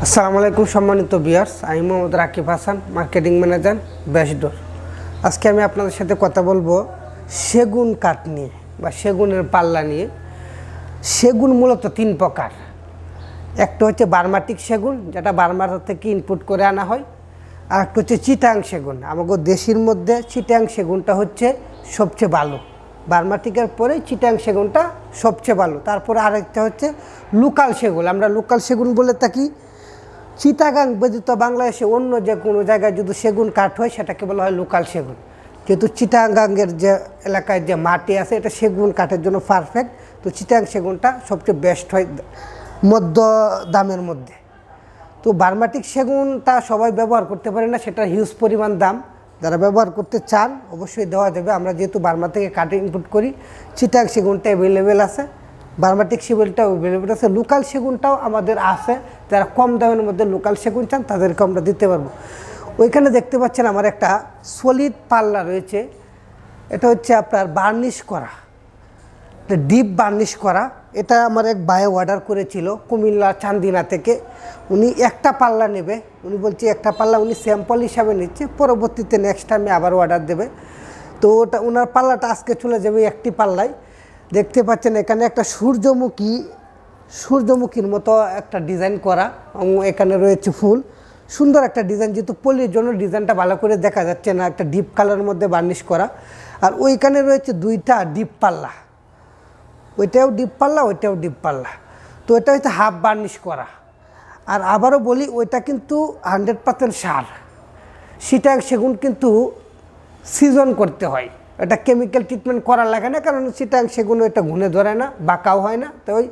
আসসালামু আলাইকুম সম্মানিত ভিউয়ার্স, আমি মোহাম্মদ রাকিব হাসান, মার্কেটিং ম্যানেজার ব্যাসডোর। আজকে আমি আপনাদের সাথে কথা বলবো সেগুন কাঠ নিয়ে বা সেগুনের পাল্লা নিয়ে। সেগুন মূলত তিন প্রকার। একটা হচ্ছে বার্মাটিক সেগুন, যেটা বার্মার থেকে ইনপুট করে আনা হয়। আর একটা হচ্ছে চিটাং সেগুন। আমাদের দেশের মধ্যে চিটাং সেগুনটা হচ্ছে সবচেয়ে ভালো। বার্মাটিকের পরে চিটাং সেগুনটা সবচেয়ে ভালো। তারপরে আরেকটা হচ্ছে লোকাল সেগুন। আমরা লোকাল সেগুন বলে থাকি। চিটাগাং ব্যতীত বাংলাদেশে অন্য যে কোনো জায়গায় যদি সেগুন কাঠ হয় সেটাকে বলা হয় লোকাল সেগুন। যেহেতু চিটাগাংয়ের যে এলাকায় যে মাটি আছে এটা সেগুন কাঠের জন্য পারফেক্ট, তো চিটাং সেগুনটা সবচেয়ে বেস্ট হয় মধ্য দামের মধ্যে। তো বার্মাটিক সেগুনটা সবাই ব্যবহার করতে পারে না, সেটার হিউজ পরিমাণ দাম। যারা ব্যবহার করতে চান অবশ্যই দেওয়া যাবে। আমরা যেহেতু বার্মা থেকে কাঠ ইনপুট করি, চিটাং সেগুনটা অ্যাভেলেবেল আছে, বার্মাটিক সেগুনটাও অ্যাভেলেবেল আছে, লোকাল সেগুনটাও আমাদের আছে। যারা কম দামের মধ্যে লোকাল সেগুন চান তাদেরকে আমরা দিতে পারবো। ওইখানে দেখতে পাচ্ছেন আমার একটা সলিড পাল্লা রয়েছে। এটা হচ্ছে আপনার বার্নিশ করা, এটা ডিপ বার্নিশ করা। এটা আমার এক ভাই অর্ডার করেছিল কুমিল্লা চান্দিনা থেকে। উনি একটা পাল্লা নেবে, উনি বলছে একটা পাল্লা উনি স্যাম্পল হিসাবে নিচ্ছে, পরবর্তীতে নেক্সট টাইমে আবার অর্ডার দেবে। তো ওটা ওনার পাল্লাটা আজকে চলে যাবে একটি পাল্লায়। দেখতে পাচ্ছেন এখানে একটা সূর্যমুখীর মতো একটা ডিজাইন করা, এবং এখানে রয়েছে ফুল। সুন্দর একটা ডিজাইন, যেহেতু পলির জন্য ডিজাইনটা ভালো করে দেখা যাচ্ছে না, একটা ডিপ কালারের মধ্যে বার্নিশ করা। আর ওইখানে রয়েছে দুইটা ডিপ পাল্লা, ওইটাও ডিপ পাল্লা, ওইটাও ডিপ পাল্লা। তো এটা হচ্ছে হাফ বার্নিশ করা। আর আবারও বলি, ওইটা কিন্তু 100% সার। চিটাং সেগুন কিন্তু সিজন করতে হয়, এটা কেমিক্যাল ট্রিটমেন্ট করা লাগে না, কারণ চিটাং সেগুন ওইটা ঘুনে ধরে না, বাঁকাও হয় না। তো ওই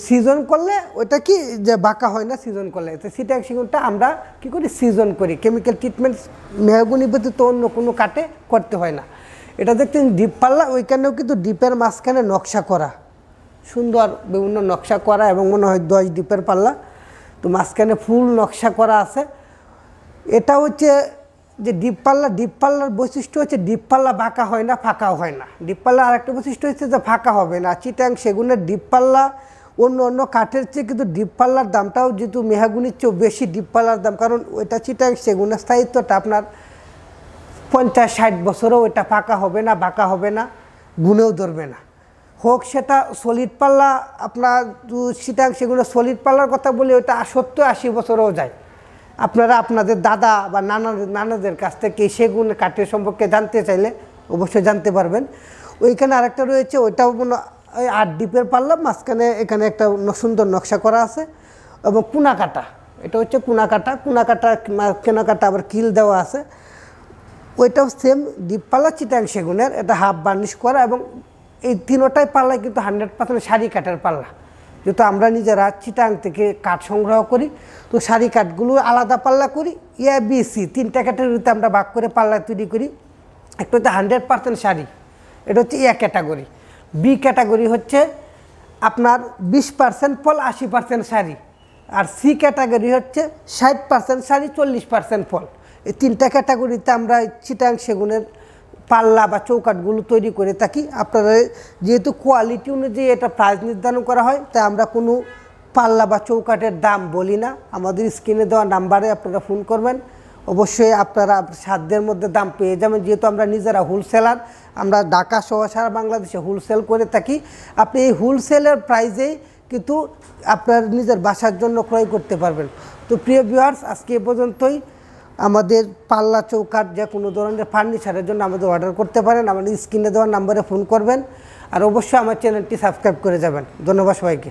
সিজন করলে ওইটা কি যে বাঁকা হয় না সিজন করলে। তো চিটাং সেগুনটা আমরা কী করি, সিজন করি। কেমিক্যাল ট্রিটমেন্ট মেহগুনি ব্যতীত অন্য কোনো কাটে করতে হয় না। এটা দেখতেন ডিপ পাল্লা, ওইখানেও কিন্তু ডিপের মাঝখানে নকশা করা, সুন্দর বিভিন্ন নকশা করা, এবং মনে হয় 10 ডিপের পাল্লা। তো মাঝখানে ফুল নকশা করা আছে। এটা হচ্ছে যে ডিপ পাল্লার বৈশিষ্ট্য হচ্ছে ডিপ পাল্লা বাঁকা হয় না, ফাঁকাও হয় না। ডিপ পাল্লা আরেকটা বৈশিষ্ট্য হচ্ছে যে ফাঁকা হবে না। চিটাং সেগুনের ডিপ পাল্লা অন্য কাঠের চেয়ে কিন্তু ডিপ পাল্লার দামটাও যেহেতু মেহাগুনির চেয়েও বেশি ডিপ পাল্লার দাম, কারণ ওইটা চিটাং সেগুনের স্থায়িত্বটা আপনার 50-60 বছরও ওইটা ফাঁকা হবে না, বাঁকা হবে না, গুনেও ধরবে না। হোক সেটা সলিড পাল্লা, আপনার চিটাং সেগুনের সলিড পাল্লার কথা বলি, ওইটা 70-80 বছরও যায়। আপনারা আপনাদের দাদা বা নানাদের কাছ থেকে সেগুন কাঠের সম্পর্কে জানতে চাইলে অবশ্যই জানতে পারবেন। ওইখানে আরেকটা রয়েছে, ওইটাও মনে ওই 8 ডিপের পাল্লা, মাঝখানে এখানে একটা সুন্দর নকশা করা আছে, এবং কুনাকাটা। এটা হচ্ছে কুনাকাটা আবার কিল দেওয়া আছে। ওইটাও সেম ডিপ পাল্লা চিটাং সেগুনের, এটা হাফ বার্নিশ করা, এবং এই তিনোটাই পাল্লায় কিন্তু 100% সারি কাঠের পাল্লা। যেহেতু আমরা নিজেরা চিটাং থেকে কাঠ সংগ্রহ করি, তো সারি কাঠগুলো আলাদা পাল্লা করি। ABC 3টা ক্যাটাগরিতে আমরা ভাগ করে পাল্লা তৈরি করি। একটা হচ্ছে 100% সারি, এটা হচ্ছে A ক্যাটাগরি। B ক্যাটাগরি হচ্ছে আপনার 20% ফল, 80% সারি। আর C ক্যাটাগরি হচ্ছে 60% সারি, 40% ফল। এই 3টা ক্যাটাগরিতে আমরা চিটাং সেগুনের পাল্লা বা চৌকাঠগুলো তৈরি করে থাকি। আপনারা যেহেতু কোয়ালিটি অনুযায়ী এটা প্রাইস নির্ধারণ করা হয়, তাই আমরা কোনো পাল্লা বা চৌকাঠের দাম বলি না। আমাদের স্ক্রিনে দেওয়া নাম্বারে আপনারা ফোন করবেন, অবশ্যই আপনারা সাধ্যের মধ্যে দাম পেয়ে যাবেন। যেহেতু আমরা নিজেরা হোলসেলার, আমরা ঢাকা সহ সারা বাংলাদেশে হোলসেল করে থাকি। আপনি এই হোলসেলের প্রাইসেই কিন্তু আপনার নিজের বাসার জন্য ক্রয় করতে পারবেন। তো প্রিয় ভিউয়ার্স, আজকে এ পর্যন্তই। আমাদের পাল্লা চৌকাঠ যে কোনো ধরনের ফার্নিচারের জন্য আমাদের অর্ডার করতে পারেন, আমাদের স্ক্রিনে দেওয়ার নাম্বারে ফোন করবেন। আর অবশ্যই আমার চ্যানেলটি সাবস্ক্রাইব করে যাবেন। ধন্যবাদ সবাইকে।